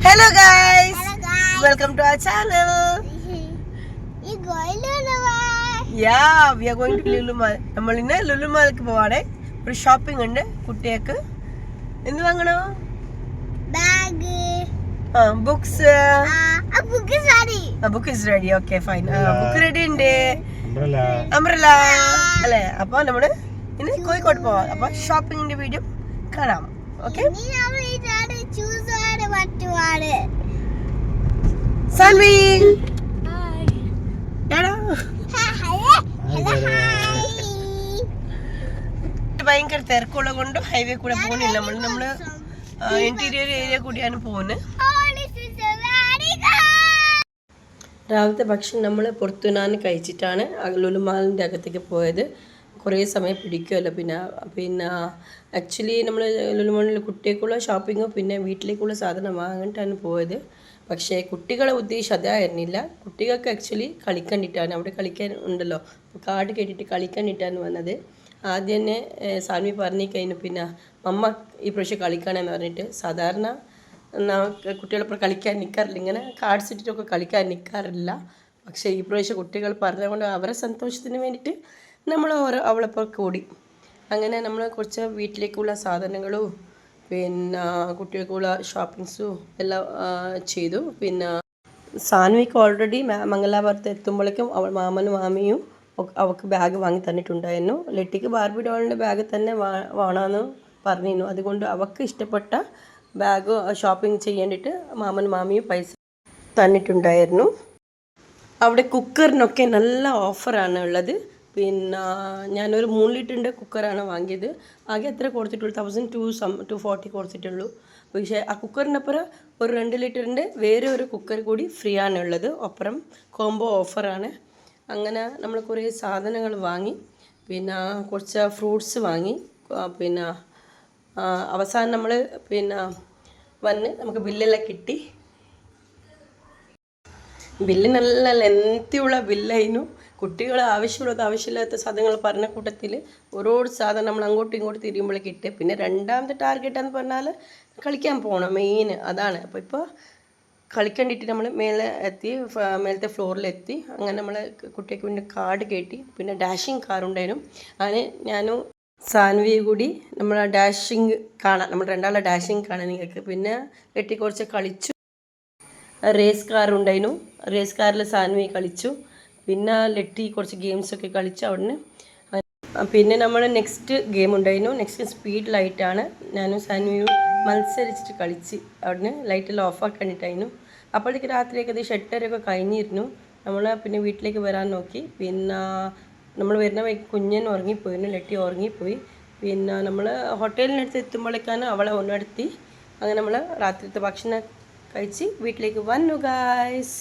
Hello guys. Welcome to our channel. You going to Lululemon? Yeah, we are going to Lulu Mall. നമ്മൾ ഇന്ന് ലുലു മാൾക്ക് പോവാണ്. ഒരു shopping ഉണ്ട് കുട്ടികൾക്ക്. എന്ത് വാങ്ങണോ? Bag. Books. Book is ready. Book is ready. Okay, fine. Book ready ഉണ്ട്. Umbrella. അല്ലേ? അപ്പോൾ നമ്മൾ ഇന്ന് കോഴിക്കോട് പോവാം. അപ്പോൾ ഷോപ്പിംഗിന്റെ വീഡിയോ കാണാം. Okay? നീ അവിടെ choose what to want. Sanvi. Hi. എടാ. ഭയങ്കര തിരക്കുള്ളത് കൊണ്ട് ഹൈവേ കൂടെ പോകുന്നില്ല. നമ്മള് ഇന്റീരിയർ ഏരിയ കൂടിയാണ് പോകുന്നത്. രാവിലത്തെ ഭക്ഷണം നമ്മൾ പുറത്തുനിന്നാണ് കഴിച്ചിട്ടാണ് ലുലു മാളിൻ്റെ അകത്തേക്ക് പോയത്. കുറേ സമയം പിടിക്കുമല്ലോ. പിന്നെ ആക്ച്വലി നമ്മൾ ലുലു മാളിൽ കുട്ടികൾക്കുള്ള ഷോപ്പിങ്ങോ പിന്നെ വീട്ടിലേക്കുള്ള സാധനം വാങ്ങിയിട്ടാണ് പോയത്. പക്ഷേ കുട്ടികളെ ഉദ്ദേശിച്ച് അതായിരുന്നില്ല. കുട്ടികൾക്ക് ആക്ച്വലി കളിക്കണ്ടിട്ടാണ്, അവിടെ കളിക്കാൻ ഉണ്ടല്ലോ, കാർഡ് കേട്ടിട്ട് കളിക്കണ്ടിട്ടാണ് വന്നത്. ആദ്യം തന്നെ സാൽവി പറഞ്ഞു കഴിഞ്ഞു, പിന്നെ മമ്മ ഈ പ്രാവശ്യം കളിക്കണമെന്ന് പറഞ്ഞിട്ട്. സാധാരണ കുട്ടികളൊപ്പം കളിക്കാൻ നിൽക്കാറില്ല, ഇങ്ങനെ കാർഡ്സ് ഇട്ടിട്ടൊക്കെ കളിക്കാൻ നിൽക്കാറില്ല. പക്ഷേ ഈ പ്രാവശ്യം കുട്ടികൾ പറഞ്ഞുകൊണ്ട് അവരെ സന്തോഷത്തിന് വേണ്ടിയിട്ട് നമ്മൾ അവളൊപ്പം കൂടി. അങ്ങനെ നമ്മൾ കുറച്ച് വീട്ടിലേക്കുള്ള സാധനങ്ങളും പിന്നെ കുട്ടികൾക്കുള്ള ഷോപ്പിങ്സും എല്ലാം ചെയ്തു. പിന്നെ സാൻവിക്ക് ഓൾറെഡി മംഗലാപുരത്ത് എത്തുമ്പോഴേക്കും അവൾ മാമനും മാമിയും അവൾക്ക് ബാഗ് വാങ്ങി തന്നിട്ടുണ്ടായിരുന്നു. ലെട്ടിക്ക് ബാർബി ഡോളിൻ്റെ ബാഗ് തന്നെ വേണമെന്ന് പറഞ്ഞിരുന്നു. അതുകൊണ്ട് അവൾക്ക് ഇഷ്ടപ്പെട്ട ബാഗ് ഷോപ്പിംഗ് ചെയ്യേണ്ടിയിട്ട് മാമനും മാമിയും പൈസ തന്നിട്ടുണ്ടായിരുന്നു. അവിടെ കുക്കറിനൊക്കെ നല്ല ഓഫറാണ് ഉള്ളത്. പിന്നെ ഞാനൊരു 3 ലിറ്ററിൻ്റെ കുക്കറാണ് വാങ്ങിയത്. ആകെ എത്ര കൊടുത്തിട്ടുള്ളൂ? 1240 കൊടുത്തിട്ടുള്ളൂ. പക്ഷേ ആ കുക്കറിനപ്പുറം ഒരു 2 ലിറ്ററിൻ്റെ വേറെ ഒരു കുക്കർ കൂടി ഫ്രീ ആണ് ഉള്ളത്. ഒപ്പരം കോംബോ ഓഫറാണ്. അങ്ങനെ നമ്മൾ കുറേ സാധനങ്ങൾ വാങ്ങി. പിന്നെ കുറച്ച് ഫ്രൂട്ട്സ് വാങ്ങി. പിന്നെ അവസാനം നമ്മൾ പിന്നെ വന്ന് നമുക്ക് ബില്ലെല്ലാം കിട്ടി. ബില്ല് നല്ല ലെങ്തിയുള്ള ബില്ലായിരുന്നു. കുട്ടികൾ ആവശ്യമില്ലാത്ത സാധനങ്ങൾ പറഞ്ഞ കൂട്ടത്തിൽ ഓരോരോ സാധനം നമ്മൾ അങ്ങോട്ടും ഇങ്ങോട്ടും തിരിയുമ്പോഴേക്ക് ഇട്ട്. പിന്നെ രണ്ടാമത്തെ ടാർഗറ്റ് എന്ന് പറഞ്ഞാൽ കളിക്കാൻ പോകണം, മെയിൻ അതാണ്. അപ്പോൾ ഇപ്പോൾ കളിക്കണ്ടിട്ട് നമ്മൾ മേലത്തെ ഫ്ലോറിലെത്തി. അങ്ങനെ നമ്മൾ കുട്ടികൾക്ക് വേണ്ടി കാർഡ് കയറ്റി. പിന്നെ ഡാഷിങ് കാറുണ്ടായിരുന്നു. അങ്ങനെ ഞാനും സാൻവിയെ കൂടി നമ്മൾ ഡാഷിങ് കാണാം, നമ്മൾ രണ്ടാളെ ഡാഷിങ് കാണാം നിങ്ങൾക്ക്. പിന്നെ കെട്ടി കുറച്ച് കളിച്ചു. റേസ് കാറുണ്ടായിരുന്നു. റേസ് കാറിൽ സാൻവി കളിച്ചു. പിന്നെ ലെട്ടി കുറച്ച് ഗെയിംസൊക്കെ കളിച്ചു അവിടുന്ന്. പിന്നെ നമ്മൾ നെക്സ്റ്റ് ഗെയിം ഉണ്ടായിരുന്നു. നെക്സ്റ്റ് സ്പീഡ് ലൈറ്റാണ്. ഞാനും സാൻവിയും മത്സരിച്ചിട്ട് കളിച്ച് അവിടുന്ന് ലൈറ്റെല്ലാം ഓഫാക്കാനിട്ടായിരുന്നു. അപ്പോഴത്തേക്ക് രാത്രി ഏകദേശം 8:30 കഴിഞ്ഞിരുന്നു. നമ്മൾ പിന്നെ വീട്ടിലേക്ക് വരാൻ നോക്കി. പിന്നെ നമ്മൾ വരുന്ന വഴിക്ക് കുഞ്ഞൻ ഉറങ്ങിപ്പോയിരുന്നു, ലെട്ടി ഉറങ്ങിപ്പോയി. പിന്നെ നമ്മൾ ഹോട്ടലിനടുത്ത് എത്തുമ്പോഴേക്കാണ് അവളെ ഒന്നെടുത്തി. അങ്ങനെ നമ്മൾ രാത്രിത്തെ ഭക്ഷണം കഴിച്ച് വീട്ടിലേക്ക് വന്നു ഗായ്സ്.